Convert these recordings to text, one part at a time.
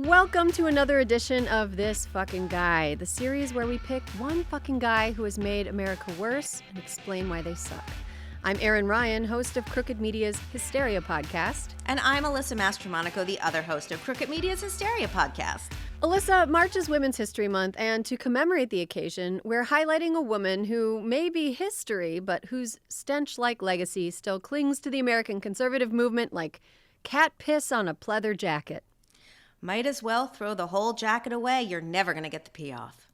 Welcome to another edition of This Fucking Guy, the series where we pick one fucking guy who has made America worse and explain why they suck. I'm Erin Ryan, host of Crooked Media's Hysteria Podcast. And I'm Alyssa Mastromonaco, the other host of Crooked Media's Hysteria Podcast. Alyssa, March is Women's History Month, and to commemorate the occasion, we're highlighting a woman who may be history, but whose stench-like legacy still clings to the American conservative movement like cat piss on a pleather jacket. Might as well throw the whole jacket away. You're never going to get the pee off.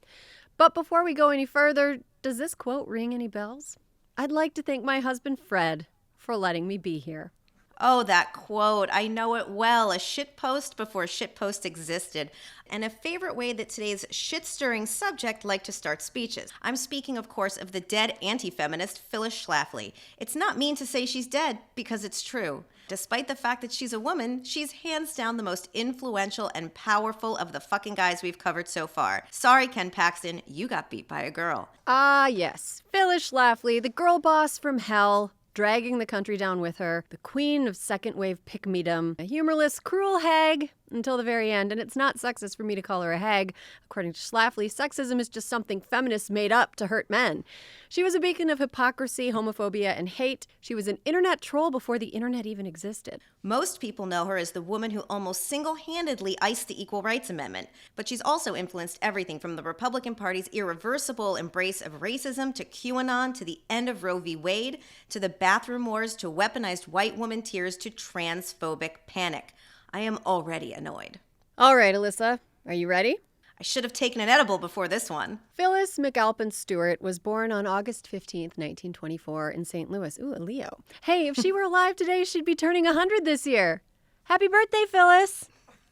But before we go any further, does this quote ring any bells? I'd like to thank my husband, Fred, for letting me be here. Oh, that quote. I know it well. A shitpost before shitpost existed. And a favorite way that today's shit-stirring subject liked to start speeches. I'm speaking, of course, of the dead anti-feminist Phyllis Schlafly. It's not mean to say she's dead because it's true. Despite the fact that she's a woman, she's hands down the most influential and powerful of the fucking guys we've covered so far. Sorry, Ken Paxton, you got beat by a girl. Ah, yes. Phyllis Schlafly, the girl boss from hell, dragging the country down with her, the queen of second-wave pick-me-dom, a humorless, cruel hag until the very end. And it's not sexist for me to call her a hag. According to Schlafly, sexism is just something feminists made up to hurt men. She was a beacon of hypocrisy, homophobia, and hate. She was an internet troll before the internet even existed. Most people know her as the woman who almost single-handedly iced the Equal Rights Amendment, but she's also influenced everything from the Republican Party's irreversible embrace of racism to QAnon to the end of Roe v. Wade to the bathroom wars to weaponized white woman tears to transphobic panic. I am already annoyed. All right, Alyssa, are you ready? I should have taken an edible before this one. Phyllis McAlpin Stewart was born on August 15th, 1924 in St. Louis. Ooh, a Leo. Hey, if she were alive today, she'd be turning 100 this year. Happy birthday, Phyllis.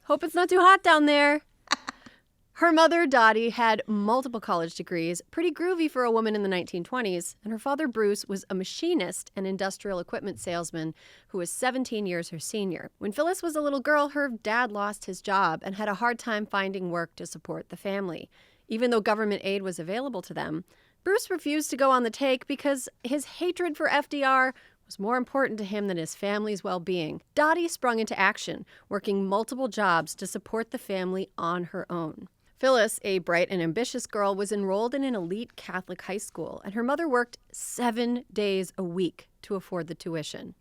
Hope it's not too hot down there. Her mother, Dottie, had multiple college degrees, pretty groovy for a woman in the 1920s, and her father, Bruce, was a machinist and industrial equipment salesman who was 17 years her senior. When Phyllis was a little girl, her dad lost his job and had a hard time finding work to support the family. Even though government aid was available to them, Bruce refused to go on the take because his hatred for FDR was more important to him than his family's well-being. Dottie sprung into action, working multiple jobs to support the family on her own. Phyllis, a bright and ambitious girl, was enrolled in an elite Catholic high school, and her mother worked 7 days a week to afford the tuition.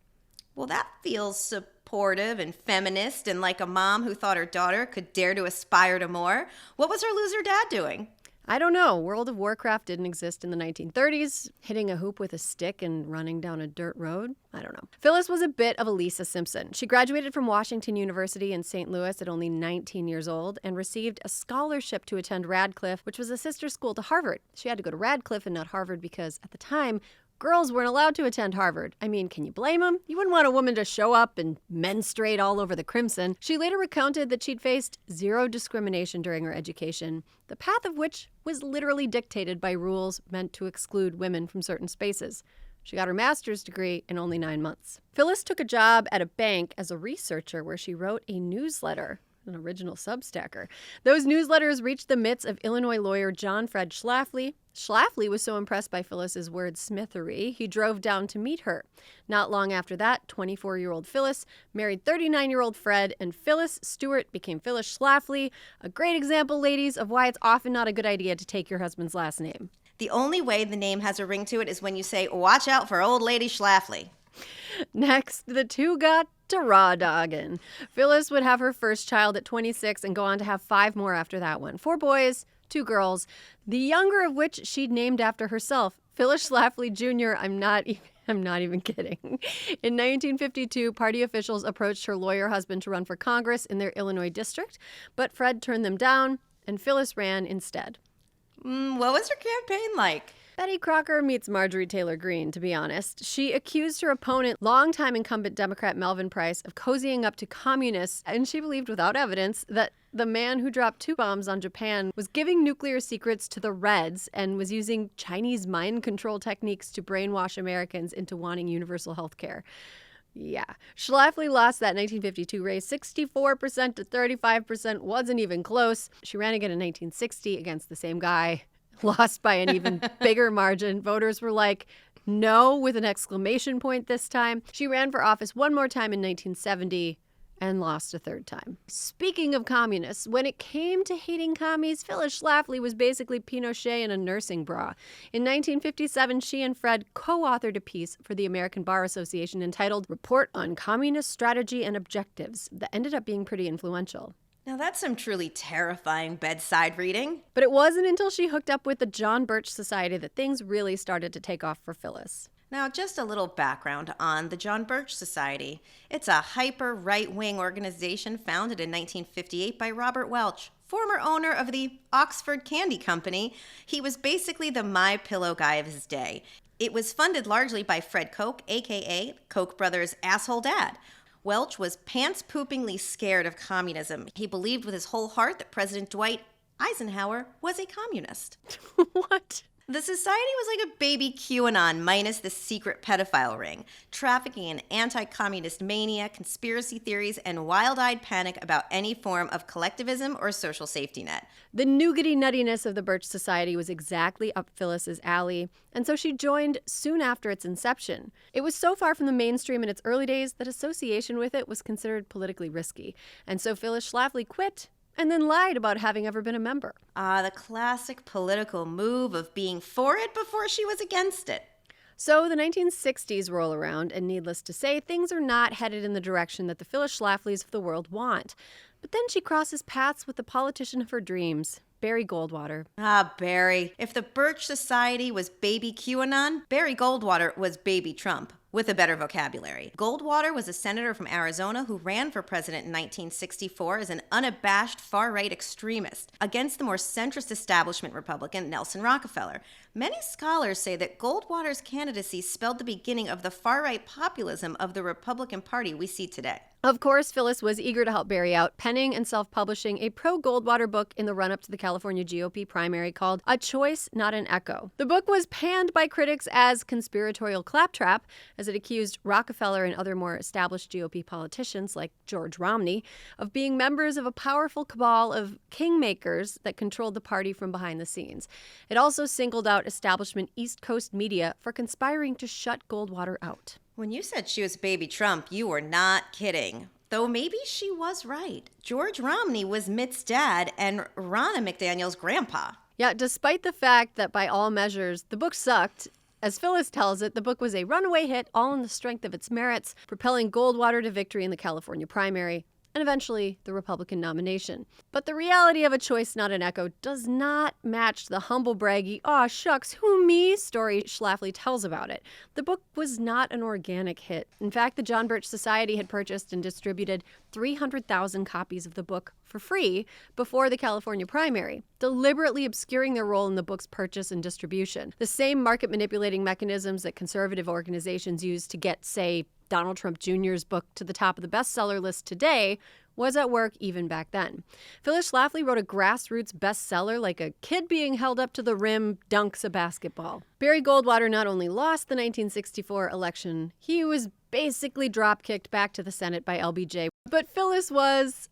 Well, that feels supportive and feminist and like a mom who thought her daughter could dare to aspire to more. What was her loser dad doing? I don't know. World of Warcraft didn't exist in the 1930s. Hitting a hoop with a stick and running down a dirt road? I don't know. Phyllis was a bit of a Lisa Simpson. She graduated from Washington University in St. Louis at only 19 years old and received a scholarship to attend Radcliffe, which was a sister school to Harvard. She had to go to Radcliffe and not Harvard because at the time, girls weren't allowed to attend Harvard. I mean, can you blame them? You wouldn't want a woman to show up and menstruate all over the crimson. She later recounted that she'd faced zero discrimination during her education, the path of which was literally dictated by rules meant to exclude women from certain spaces. She got her master's degree in only 9 months. Phyllis took a job at a bank as a researcher where she wrote a newsletter. An original Substacker. Those newsletters reached the midst of Illinois lawyer John Fred Schlafly. Schlafly was so impressed by Phyllis's wordsmithery, he drove down to meet her. Not long after that, 24-year-old Phyllis married 39-year-old Fred, and Phyllis Stewart became Phyllis Schlafly. A great example, ladies, of why it's often not a good idea to take your husband's last name. The only way the name has a ring to it is when you say, "Watch out for old lady Schlafly." Next, the two got to raw dogging. Phyllis would have her first child at 26 and go on to have 5 more after that one. 4 boys, 2 girls, the younger of which she'd named after herself, Phyllis Schlafly Jr. I'm not even kidding. In 1952, party officials approached her lawyer husband to run for Congress in their Illinois district, but Fred turned them down, and Phyllis ran instead. What was her campaign like? Betty Crocker meets Marjorie Taylor Greene, to be honest. She accused her opponent, longtime incumbent Democrat Melvin Price, of cozying up to communists, and she believed without evidence that the man who dropped 2 bombs on Japan was giving nuclear secrets to the Reds and was using Chinese mind control techniques to brainwash Americans into wanting universal health care. Yeah. Schlafly lost that 1952 race 64% to 35%, wasn't even close. She ran again in 1960 against the same guy. Lost by an even bigger margin. Voters were like, no, with an exclamation point this time. She ran for office one more time in 1970 and lost a third time. Speaking of communists, when it came to hating commies, Phyllis Schlafly was basically Pinochet in a nursing bra. In 1957, she and Fred co-authored a piece for the American Bar Association entitled Report on Communist Strategy and Objectives that ended up being pretty influential. Now that's some truly terrifying bedside reading. But it wasn't until she hooked up with the John Birch Society that things really started to take off for Phyllis. Now, just a little background on the John Birch Society. It's a hyper right-wing organization founded in 1958 by Robert Welch, former owner of the Oxford Candy Company. He was basically the My Pillow guy of his day. It was funded largely by Fred Koch, aka Koch brothers' asshole dad. Welch was pants-poopingly scared of communism. He believed with his whole heart that President Dwight Eisenhower was a communist. What? The society was like a baby QAnon minus the secret pedophile ring, trafficking in anti-communist mania, conspiracy theories, and wild-eyed panic about any form of collectivism or social safety net. The nougaty nuttiness of the Birch Society was exactly up Phyllis's alley, and so she joined soon after its inception. It was so far from the mainstream in its early days that association with it was considered politically risky, and so Phyllis Schlafly quit and then lied about having ever been a member. The classic political move of being for it before she was against it. So the 1960s roll around, and needless to say, things are not headed in the direction that the Phyllis Schlaflys of the world want. But then she crosses paths with the politician of her dreams, Barry Goldwater. Barry. If the Birch Society was baby QAnon, Barry Goldwater was baby Trump, with a better vocabulary. Goldwater was a senator from Arizona who ran for president in 1964 as an unabashed far-right extremist against the more centrist establishment Republican Nelson Rockefeller. Many scholars say that Goldwater's candidacy spelled the beginning of the far-right populism of the Republican Party we see today. Of course, Phyllis was eager to help Barry out, penning and self-publishing a pro-Goldwater book in the run-up to the California GOP primary called A Choice, Not an Echo. The book was panned by critics as conspiratorial claptrap, as it accused Rockefeller and other more established GOP politicians, like George Romney, of being members of a powerful cabal of kingmakers that controlled the party from behind the scenes. It also singled out establishment East Coast media for conspiring to shut Goldwater out. When you said she was baby Trump, you were not kidding. Though maybe she was right. George Romney was Mitt's dad and Ronna McDaniel's grandpa. Yeah, despite the fact that by all measures, the book sucked, as Phyllis tells it, the book was a runaway hit all on the strength of its merits, propelling Goldwater to victory in the California primary, and eventually the Republican nomination. But the reality of A Choice, Not an Echo does not match the humble braggy, aw shucks, who me story Schlafly tells about it. The book was not an organic hit. In fact, the John Birch Society had purchased and distributed 300,000 copies of the book for free before the California primary, deliberately obscuring their role in the book's purchase and distribution. The same market manipulating mechanisms that conservative organizations use to get, say, Donald Trump Jr.'s book to the top of the bestseller list today was at work even back then. Phyllis Schlafly wrote a grassroots bestseller like a kid being held up to the rim dunks a basketball. Barry Goldwater not only lost the 1964 election, he was basically drop-kicked back to the Senate by LBJ. But Phyllis was...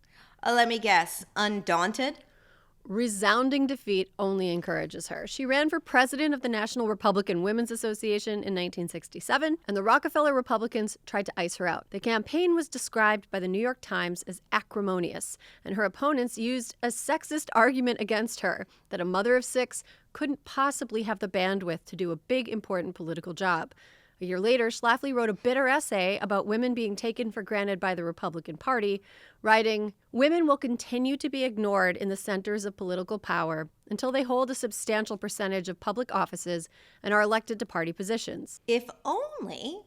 let me guess, undaunted? Resounding defeat only encourages her. She ran for president of the National Republican Women's Association in 1967, and the Rockefeller Republicans tried to ice her out. The campaign was described by the New York Times as acrimonious, and her opponents used a sexist argument against her that a mother of 6 couldn't possibly have the bandwidth to do a big, important political job. A year later, Schlafly wrote a bitter essay about women being taken for granted by the Republican Party, writing, "Women will continue to be ignored in the centers of political power until they hold a substantial percentage of public offices and are elected to party positions." If only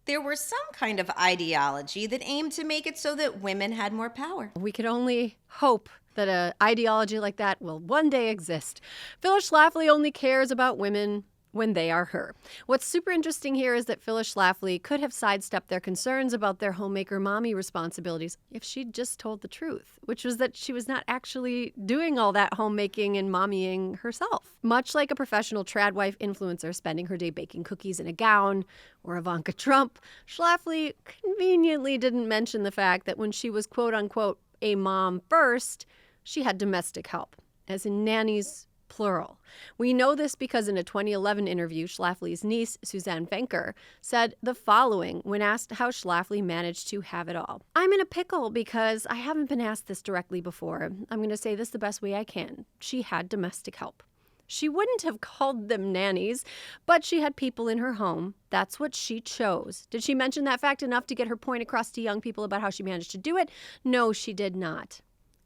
there were some kind of ideology that aimed to make it so that women had more power. We could only hope that an ideology like that will one day exist. Phyllis Schlafly only cares about women when they are her. What's super interesting here is that Phyllis Schlafly could have sidestepped their concerns about their homemaker mommy responsibilities if she'd just told the truth, which was that she was not actually doing all that homemaking and mommying herself. Much like a professional trad wife influencer spending her day baking cookies in a gown, or Ivanka Trump, Schlafly conveniently didn't mention the fact that when she was quote-unquote a mom first, she had domestic help, as in nannies, plural. We know this because in a 2011 interview, Schlafly's niece, Suzanne Venker, said the following when asked how Schlafly managed to have it all. "I'm in a pickle because I haven't been asked this directly before. I'm going to say this the best way I can. She had domestic help. She wouldn't have called them nannies, but she had people in her home. That's what she chose. Did she mention that fact enough to get her point across to young people about how she managed to do it? No, she did not."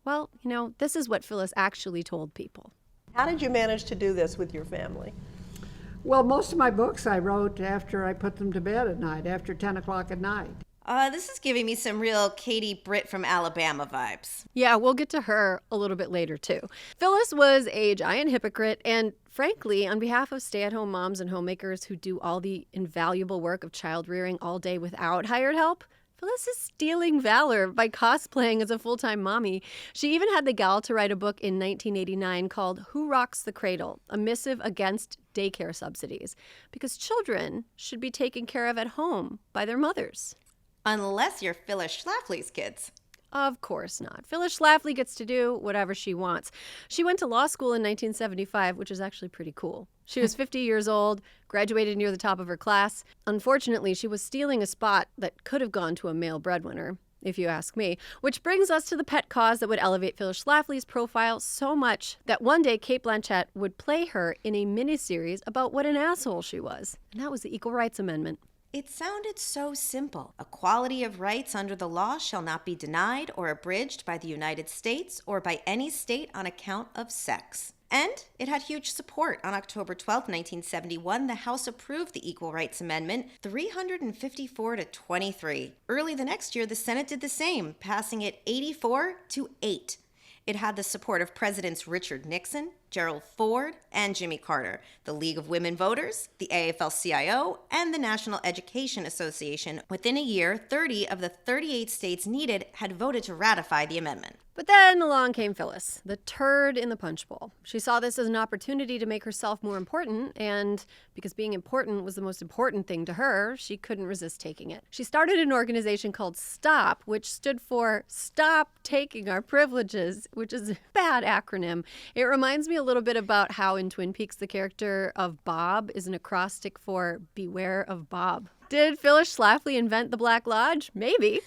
Well, this is what Phyllis actually told people. How did you manage to do this with your family? Well, most of my books I wrote after I put them to bed at night, after 10 o'clock at night. This is giving me some real Katie Britt from Alabama vibes. Yeah, we'll get to her a little bit later, too. Phyllis was a giant hypocrite, and frankly, on behalf of stay-at-home moms and homemakers who do all the invaluable work of child rearing all day without hired help, Phyllis is stealing valor by cosplaying as a full-time mommy. She even had the gal to write a book in 1989 called Who Rocks the Cradle? A Missive Against Daycare Subsidies, because children should be taken care of at home by their mothers. Unless you're Phyllis Schlafly's kids. Of course not. Phyllis Schlafly gets to do whatever she wants. She went to law school in 1975, which is actually pretty cool. She was 50 years old, graduated near the top of her class. Unfortunately, she was stealing a spot that could have gone to a male breadwinner, if you ask me. Which brings us to the pet cause that would elevate Phyllis Schlafly's profile so much that one day Cate Blanchett would play her in a miniseries about what an asshole she was. And that was the Equal Rights Amendment. It sounded so simple. Equality of rights under the law shall not be denied or abridged by the United States or by any state on account of sex. And it had huge support. On October 12, 1971, the House approved the Equal Rights Amendment 354 to 23. Early the next year, the Senate did the same, passing it 84 to 8. It had the support of Presidents Richard Nixon, Gerald Ford, and Jimmy Carter, the League of Women Voters, the AFL-CIO, and the National Education Association. Within a year, 30 of the 38 states needed had voted to ratify the amendment. But then along came Phyllis, the turd in the punch bowl. She saw this as an opportunity to make herself more important, and because being important was the most important thing to her, she couldn't resist taking it. She started an organization called STOP, which stood for Stop Taking Our Privileges, which is a bad acronym. It reminds me a little bit about how in Twin Peaks the character of Bob is an acrostic for Beware of Bob. Did Phyllis Schlafly invent the Black Lodge? Maybe.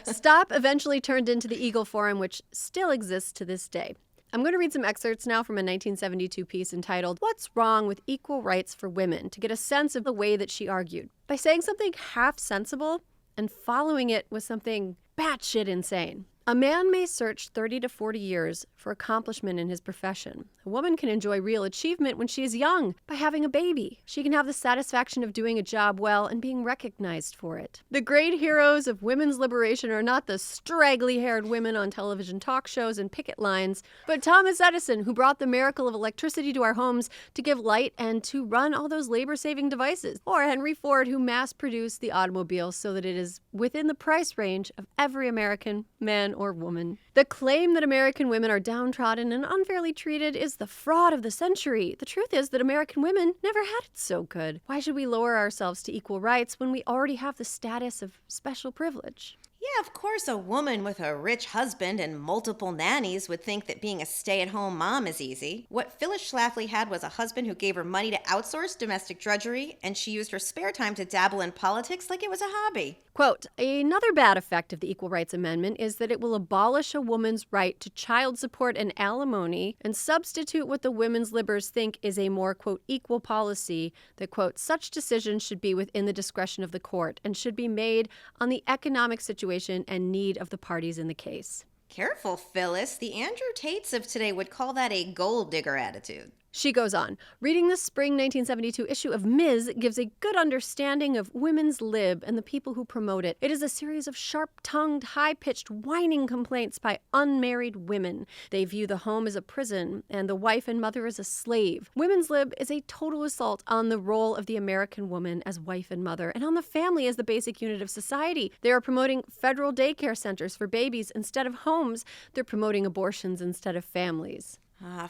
STOP eventually turned into the Eagle Forum, which still exists to this day. I'm going to read some excerpts now from a 1972 piece entitled, What's Wrong with Equal Rights for Women? To get a sense of the way that she argued. By saying something half sensible and following it with something batshit insane. A man may search 30 to 40 years for accomplishment in his profession. A woman can enjoy real achievement when she is young by having a baby. She can have the satisfaction of doing a job well and being recognized for it. The great heroes of women's liberation are not the straggly-haired women on television talk shows and picket lines, but Thomas Edison, who brought the miracle of electricity to our homes to give light and to run all those labor-saving devices. Or Henry Ford, who mass-produced the automobile so that it is within the price range of every American man or woman. The claim that American women are downtrodden and unfairly treated is the fraud of the century. The truth is that American women never had it so good. Why should we lower ourselves to equal rights when we already have the status of special privilege? Yeah, of course, a woman with a rich husband and multiple nannies would think that being a stay-at-home mom is easy. What Phyllis Schlafly had was a husband who gave her money to outsource domestic drudgery, and she used her spare time to dabble in politics like it was a hobby. Quote, another bad effect of the Equal Rights Amendment is that it will abolish a woman's right to child support and alimony and substitute what the women's libbers think is a more, quote, equal policy that, quote, such decisions should be within the discretion of the court and should be made on the economic situation and need of the parties in the case. Careful, Phyllis. The Andrew Tates of today would call that a gold digger attitude. She goes on, reading the spring 1972 issue of Ms. gives a good understanding of women's lib and the people who promote it. It is a series of sharp-tongued, high-pitched, whining complaints by unmarried women. They view the home as a prison and the wife and mother as a slave. Women's lib is a total assault on the role of the American woman as wife and mother and on the family as the basic unit of society. They are promoting federal daycare centers for babies instead of homes. They're promoting abortions instead of families.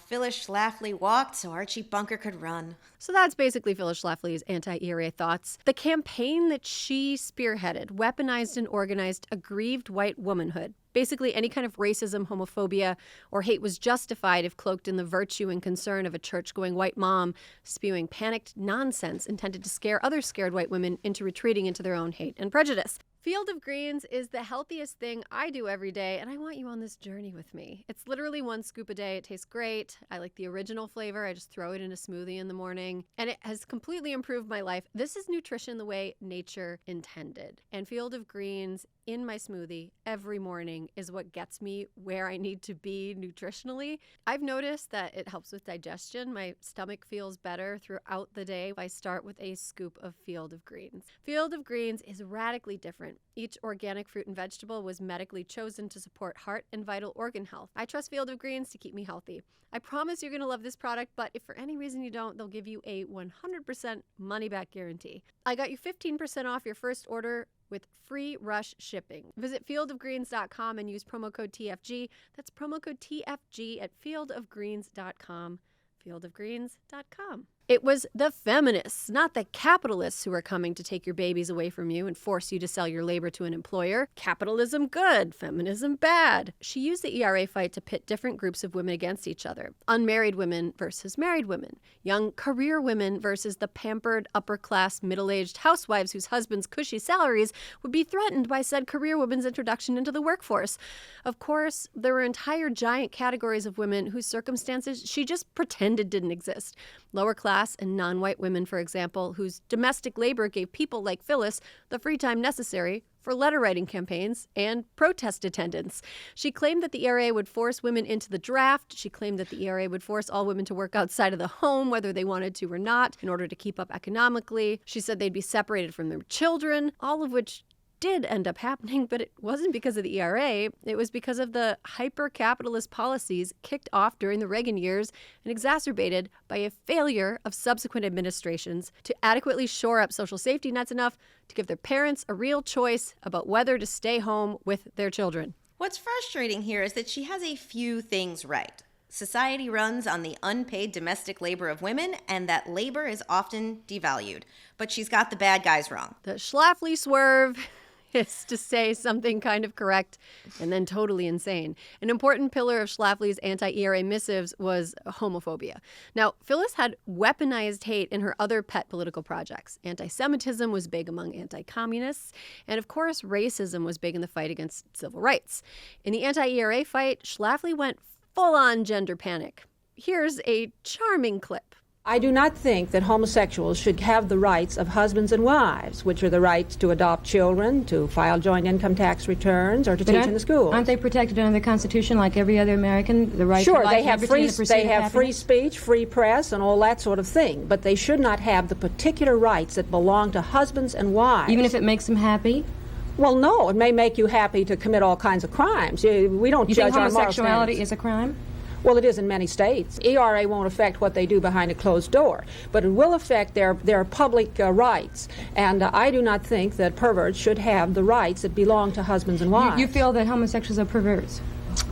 Phyllis Schlafly walked so Archie Bunker could run. So that's basically Phyllis Schlafly's anti-ERA thoughts. The campaign that she spearheaded weaponized and organized aggrieved white womanhood. Basically, any kind of racism, homophobia, or hate was justified if cloaked in the virtue and concern of a church-going white mom spewing panicked nonsense intended to scare other scared white women into retreating into their own hate and prejudice. Field of Greens is the healthiest thing I do every day, and I want you on this journey with me. It's literally 1 scoop a day. It tastes great. I like the original flavor. I just throw it in a smoothie in the morning, and it has completely improved my life. This is nutrition the way nature intended. And Field of Greens in my smoothie every morning is what gets me where I need to be nutritionally. I've noticed that it helps with digestion. My stomach feels better throughout the day. I start with a scoop of Field of Greens. Field of Greens is radically different. Each organic fruit and vegetable was medically chosen to support heart and vital organ health. I trust Field of Greens to keep me healthy. I promise you're going to love this product, but if for any reason you don't, they'll give you a 100% money-back guarantee. I got you 15% off your first order with free rush shipping. Visit fieldofgreens.com and use promo code TFG. That's promo code TFG at fieldofgreens.com. fieldofgreens.com. It was the feminists, not the capitalists, who are coming to take your babies away from you and force you to sell your labor to an employer. Capitalism good, feminism bad. She used the ERA fight to pit different groups of women against each other. Unmarried women versus married women. Young career women versus the pampered, upper-class, middle-aged housewives whose husbands' cushy salaries would be threatened by said career women's introduction into the workforce. Of course, there were entire giant categories of women whose circumstances she just pretended didn't exist. Lower class and non-white women, for example, whose domestic labor gave people like Phyllis the free time necessary for letter-writing campaigns and protest attendance. She claimed that the ERA would force women into the draft. She claimed that the ERA would force all women to work outside of the home, whether they wanted to or not, in order to keep up economically. She said they'd be separated from their children, all of which did end up happening, but it wasn't because of the ERA. It was because of the hyper-capitalist policies kicked off during the Reagan years and exacerbated by a failure of subsequent administrations to adequately shore up social safety nets enough to give their parents a real choice about whether to stay home with their children. What's frustrating here is that she has a few things right. Society runs on the unpaid domestic labor of women, and that labor is often devalued. But she's got the bad guys wrong. The Schlafly swerve is to say something kind of correct and then totally insane. An important pillar of Schlafly's anti-ERA missives was homophobia. Now, Phyllis had weaponized hate in her other pet political projects. Anti-Semitism was big among anti-communists, and of course, racism was big in the fight against civil rights. In the anti-ERA fight, Schlafly went full-on gender panic. Here's a charming clip. I do not think that homosexuals should have the rights of husbands and wives, which are the rights to adopt children, to file joint income tax returns, or to teach in the schools. Aren't they protected under the Constitution like every other American? The right sure, to they have free speech, free press, and all that sort of thing. But they should not have the particular rights that belong to husbands and wives. Even if it makes them happy? Well, no, it may make you happy to commit all kinds of crimes. We don't you judge think our moral homosexuality standards. is a crime? Well, it is in many states. ERA won't affect what they do behind a closed door, but it will affect their public rights. And I do not think that perverts should have the rights that belong to husbands and wives. You feel that homosexuals are perverts?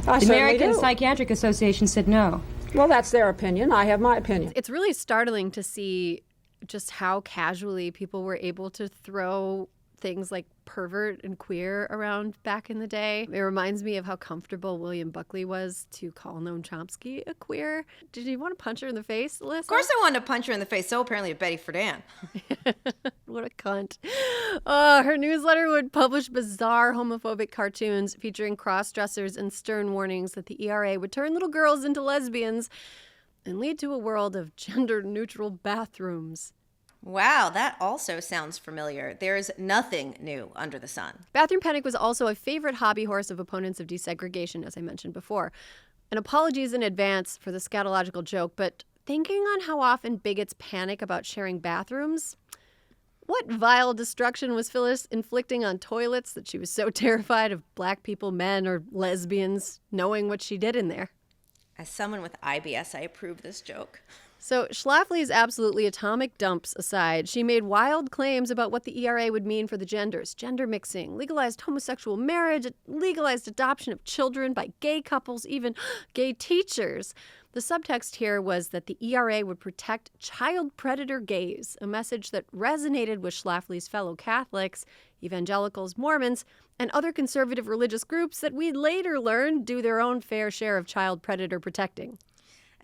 I The American do. Psychiatric Association said no. Well, that's their opinion. I have my opinion. It's really startling to see just how casually people were able to throw things like pervert and queer around back in the day. It reminds me of how comfortable William Buckley was to call Noam Chomsky a queer. Did you want to punch her in the face, Alyssa? Of course I wanted to punch her in the face, so apparently to Betty Friedan. What a cunt. Her newsletter would publish bizarre homophobic cartoons featuring cross-dressers and stern warnings that the ERA would turn little girls into lesbians and lead to a world of gender-neutral bathrooms. Wow, that also sounds familiar. There's nothing new under the sun. Bathroom panic was also a favorite hobby horse of opponents of desegregation, as I mentioned before. And apologies in advance for the scatological joke, but thinking on how often bigots panic about sharing bathrooms, what vile destruction was Phyllis inflicting on toilets that she was so terrified of black people, men, or lesbians knowing what she did in there? As someone with IBS, I approve this joke. So Schlafly's absolutely atomic dumps aside, she made wild claims about what the ERA would mean for the genders. Gender mixing, legalized homosexual marriage, legalized adoption of children by gay couples, even gay teachers. The subtext here was that the ERA would protect child predator gays, a message that resonated with Schlafly's fellow Catholics, evangelicals, Mormons, and other conservative religious groups that we later learned do their own fair share of child predator protecting.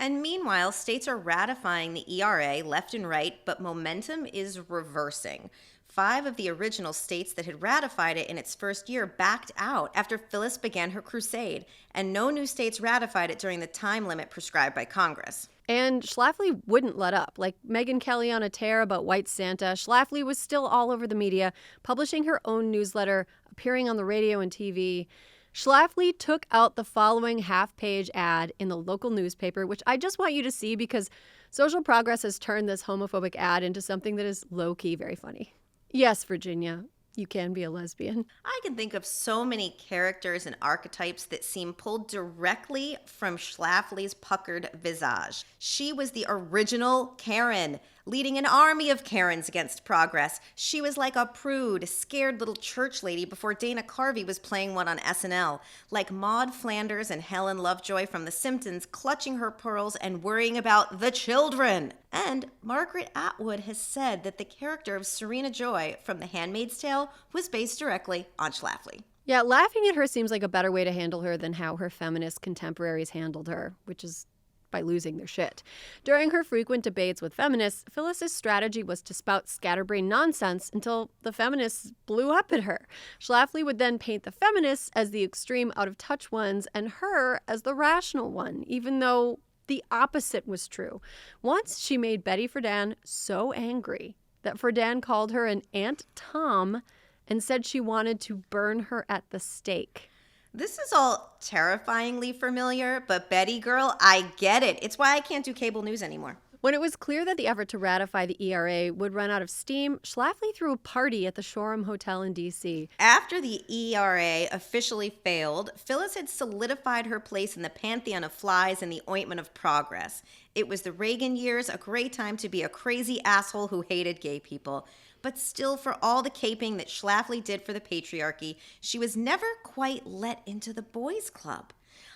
And meanwhile, states are ratifying the ERA left and right, but momentum is reversing. 5 of the original states that had ratified it in its first year backed out after Phyllis began her crusade, and no new states ratified it during the time limit prescribed by Congress. And Schlafly wouldn't let up. Like Megyn Kelly on a tear about White Santa, Schlafly was still all over the media, publishing her own newsletter, appearing on the radio and TV. Schlafly took out the following half-page ad in the local newspaper, which I just want you to see because Social Progress has turned this homophobic ad into something that is low-key very funny. Yes, Virginia, you can be a lesbian. I can think of so many characters and archetypes that seem pulled directly from Schlafly's puckered visage. She was the original Karen, leading an army of Karens against progress. She was like a prude, scared little church lady before Dana Carvey was playing one on SNL, like Maude Flanders and Helen Lovejoy from The Simpsons, clutching her pearls and worrying about the children. And Margaret Atwood has said that the character of Serena Joy from The Handmaid's Tale was based directly on Schlafly. Yeah, laughing at her seems like a better way to handle her than how her feminist contemporaries handled her, which is by losing their shit. During her frequent debates with feminists, Phyllis's strategy was to spout scatterbrain nonsense until the feminists blew up at her. Schlafly would then paint the feminists as the extreme out-of-touch ones and her as the rational one, even though the opposite was true. Once she made Betty Friedan so angry that Friedan called her an Aunt Tom and said she wanted to burn her at the stake. This is all terrifyingly familiar, but Betty girl, I get it. It's why I can't do cable news anymore. When it was clear that the effort to ratify the ERA would run out of steam, Schlafly threw a party at the Shoreham Hotel in D.C. After the ERA officially failed, Phyllis had solidified her place in the pantheon of flies in the ointment of progress. It was the Reagan years, a great time to be a crazy asshole who hated gay people. But still, for all the caping that Schlafly did for the patriarchy, she was never quite let into the boys' club.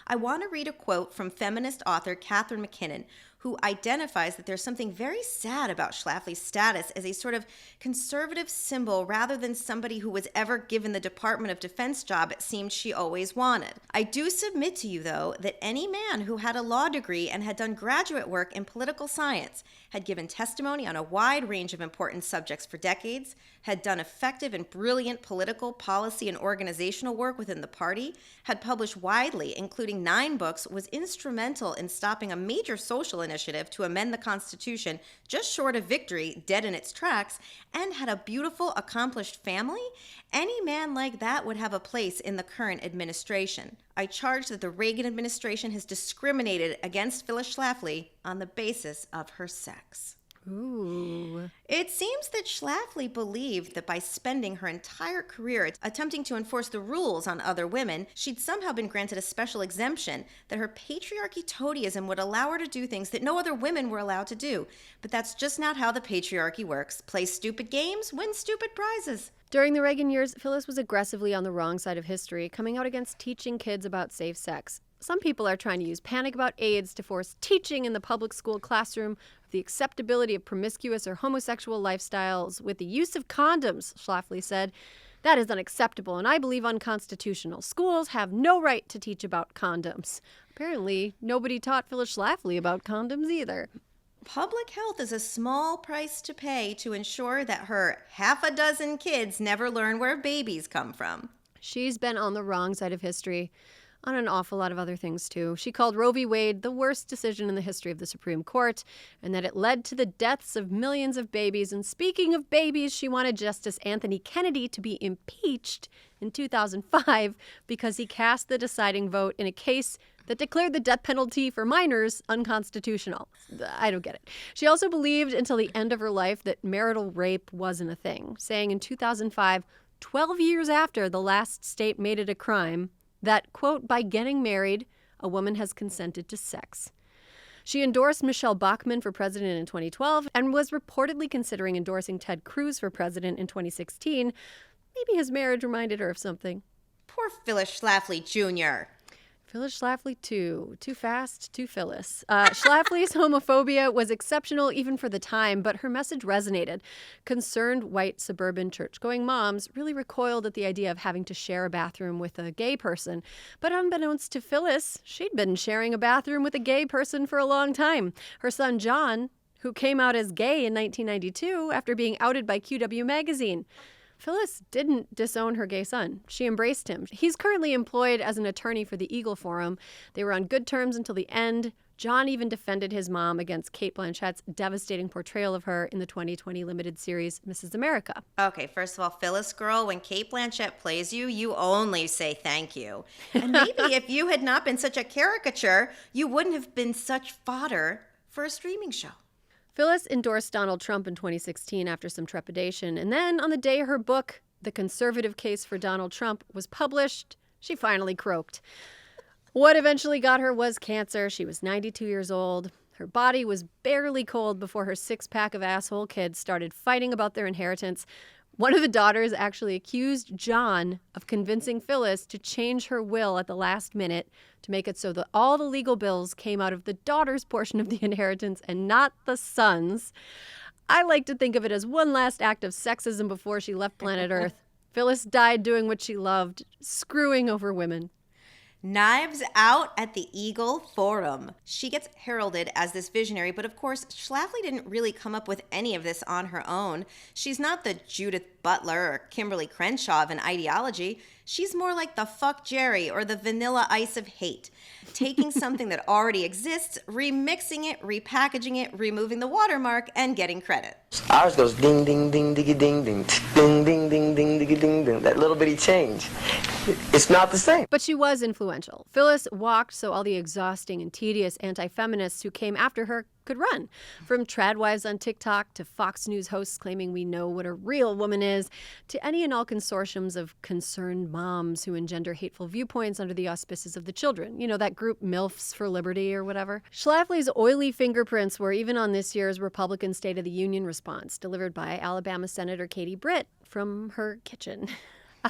I want to read a quote from feminist author Catherine McKinnon, who identifies that there's something very sad about Schlafly's status as a sort of conservative symbol rather than somebody who was ever given the Department of Defense job it seemed she always wanted. I do submit to you, though, that any man who had a law degree and had done graduate work in political science, had given testimony on a wide range of important subjects for decades, had done effective and brilliant political, policy, and organizational work within the party, had published widely, including 9 books, was instrumental in stopping a major social initiative to amend the Constitution just short of victory, dead in its tracks, and had a beautiful, accomplished family, any man like that would have a place in the current administration. I charge that the Reagan administration has discriminated against Phyllis Schlafly on the basis of her sex. Ooh. It seems that Schlafly believed that by spending her entire career attempting to enforce the rules on other women, she'd somehow been granted a special exemption, that her patriarchy toadyism would allow her to do things that no other women were allowed to do. But that's just not how the patriarchy works. Play stupid games, win stupid prizes. During the Reagan years, Phyllis was aggressively on the wrong side of history, coming out against teaching kids about safe sex. Some people are trying to use panic about AIDS to force teaching in the public school classroom of the acceptability of promiscuous or homosexual lifestyles with the use of condoms, Schlafly said. That is unacceptable and I believe unconstitutional. Schools have no right to teach about condoms. Apparently, nobody taught Phyllis Schlafly about condoms either. Public health is a small price to pay to ensure that her 6 kids never learn where babies come from. She's been on the wrong side of history. On an awful lot of other things, too. She called Roe v. Wade the worst decision in the history of the Supreme Court, and that it led to the deaths of millions of babies. And speaking of babies, she wanted Justice Anthony Kennedy to be impeached in 2005 because he cast the deciding vote in a case that declared the death penalty for minors unconstitutional. I don't get it. She also believed until the end of her life that marital rape wasn't a thing, saying in 2005, 12 years after the last state made it a crime, that, quote, by getting married, a woman has consented to sex. She endorsed Michelle Bachmann for president in 2012 and was reportedly considering endorsing Ted Cruz for president in 2016. Maybe his marriage reminded her of something. Poor Phyllis Schlafly Jr. Phyllis Schlafly, too. Too fast, too Phyllis. Schlafly's homophobia was exceptional even for the time, but her message resonated. Concerned white suburban church-going moms really recoiled at the idea of having to share a bathroom with a gay person. But unbeknownst to Phyllis, she'd been sharing a bathroom with a gay person for a long time. Her son, John, who came out as gay in 1992 after being outed by QW magazine. Phyllis didn't disown her gay son. She embraced him. He's currently employed as an attorney for the Eagle Forum. They were on good terms until the end. John even defended his mom against Cate Blanchett's devastating portrayal of her in the 2020 limited series Mrs. America. Okay, first of all, Phyllis girl, when Cate Blanchett plays you, you only say thank you. And maybe if you had not been such a caricature, you wouldn't have been such fodder for a streaming show. Phyllis endorsed Donald Trump in 2016 after some trepidation, and then on the day her book, The Conservative Case for Donald Trump, was published, she finally croaked. What eventually got her was cancer. She was 92 years old. Her body was barely cold before her six-pack of asshole kids started fighting about their inheritance. One of the daughters actually accused John of convincing Phyllis to change her will at the last minute to make it so that all the legal bills came out of the daughter's portion of the inheritance and not the son's. I like to think of it as one last act of sexism before she left planet Earth. Phyllis died doing what she loved, screwing over women. Knives out at the Eagle Forum. She gets heralded as this visionary, but of course, Schlafly didn't really come up with any of this on her own. She's not the Judith Butler or Kimberly Crenshaw of an ideology. She's more like the Fuck Jerry or the Vanilla Ice of hate, taking something that already exists, remixing it, repackaging it, removing the watermark, and getting credit. Ours goes ding, ding, ding, diggy, ding, ding, ding, ding, ding, ding, diggy, ding, ding. That little bitty change. It's not the same. But she was influential. Phyllis walked so all the exhausting and tedious anti-feminists who came after her could run. From tradwives on TikTok to Fox News hosts claiming we know what a real woman is, to any and all consortiums of concerned moms who engender hateful viewpoints under the auspices of the children. You know, that group MILFs for Liberty or whatever. Schlafly's oily fingerprints were even on this year's Republican State of the Union response, delivered by Alabama Senator Katie Britt from her kitchen.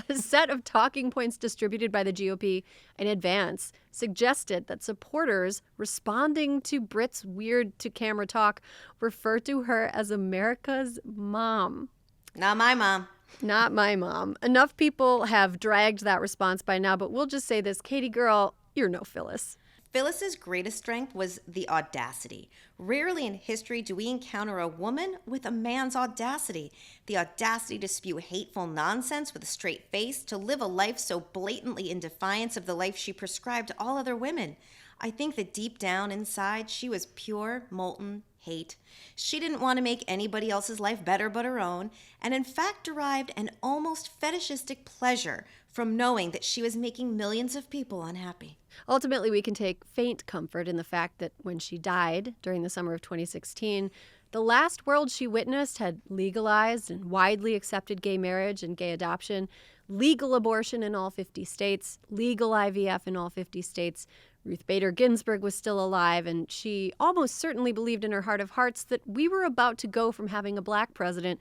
A set of talking points distributed by the GOP in advance suggested that supporters responding to Britt's weird-to-camera talk refer to her as America's mom. Not my mom. Not my mom. Enough people have dragged that response by now, but we'll just say this. Katie girl, you're no Phyllis. Phyllis's greatest strength was the audacity. Rarely in history do we encounter a woman with a man's audacity. The audacity to spew hateful nonsense with a straight face, to live a life so blatantly in defiance of the life she prescribed to all other women. I think that deep down inside, she was pure, molten hate. She didn't want to make anybody else's life better but her own, and in fact derived an almost fetishistic pleasure from knowing that she was making millions of people unhappy. Ultimately, we can take faint comfort in the fact that when she died during the summer of 2016, the last world she witnessed had legalized and widely accepted gay marriage and gay adoption, legal abortion in all 50 states, legal IVF in all 50 states. Ruth Bader Ginsburg was still alive, and she almost certainly believed in her heart of hearts that we were about to go from having a black president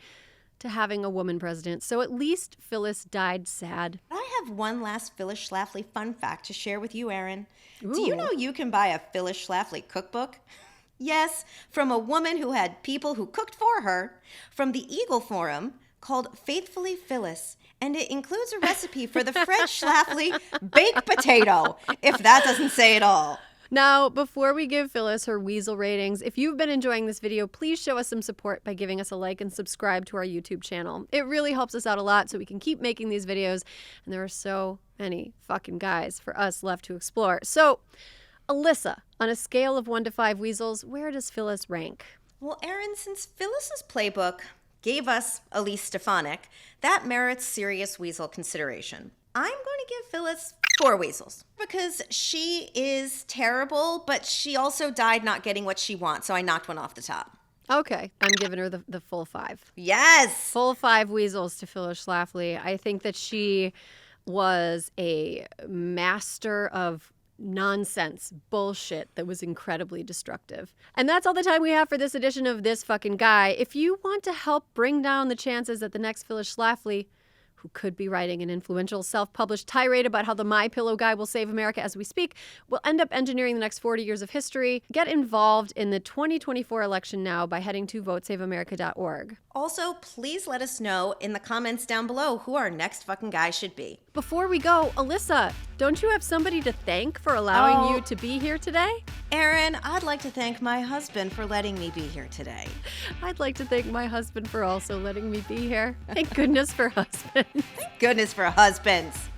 to having a woman president. So at least Phyllis died sad. I have one last Phyllis Schlafly fun fact to share with you, Erin. Ooh. Do you know you can buy a Phyllis Schlafly cookbook? Yes, from a woman who had people who cooked for her, from the Eagle Forum, called Faithfully Phyllis. And it includes a recipe for the Fred Schlafly baked potato, if that doesn't say it all. Now, before we give Phyllis her weasel ratings, if you've been enjoying this video, please show us some support by giving us a like and subscribe to our YouTube channel. It really helps us out a lot so we can keep making these videos, and there are so many fucking guys for us left to explore. So, Alyssa, on a scale of 1 to 5 weasels, where does Phyllis rank? Well, Erin, since Phyllis's playbook gave us Elise Stefanik, that merits serious weasel consideration. I'm going to give Phyllis 4 weasels because she is terrible, but she also died not getting what she wants, so I knocked one off the top. Okay, I'm giving her the full 5. Yes! Full 5 weasels to Phyllis Schlafly. I think that she was a master of nonsense, bullshit that was incredibly destructive. And that's all the time we have for this edition of This Fucking Guy. If you want to help bring down the chances that the next Phyllis Schlafly, who could be writing an influential self-published tirade about how the MyPillow guy will save America as we speak, will end up engineering the next 40 years of history, get involved in the 2024 election now by heading to votesaveamerica.org. Also, please let us know in the comments down below who our next fucking guy should be. Before we go, Alyssa, don't you have somebody to thank for allowing you to be here today? Erin, I'd like to thank my husband for letting me be here today. I'd like to thank my husband for also letting me be here. Thank goodness for husbands. Goodness for husbands.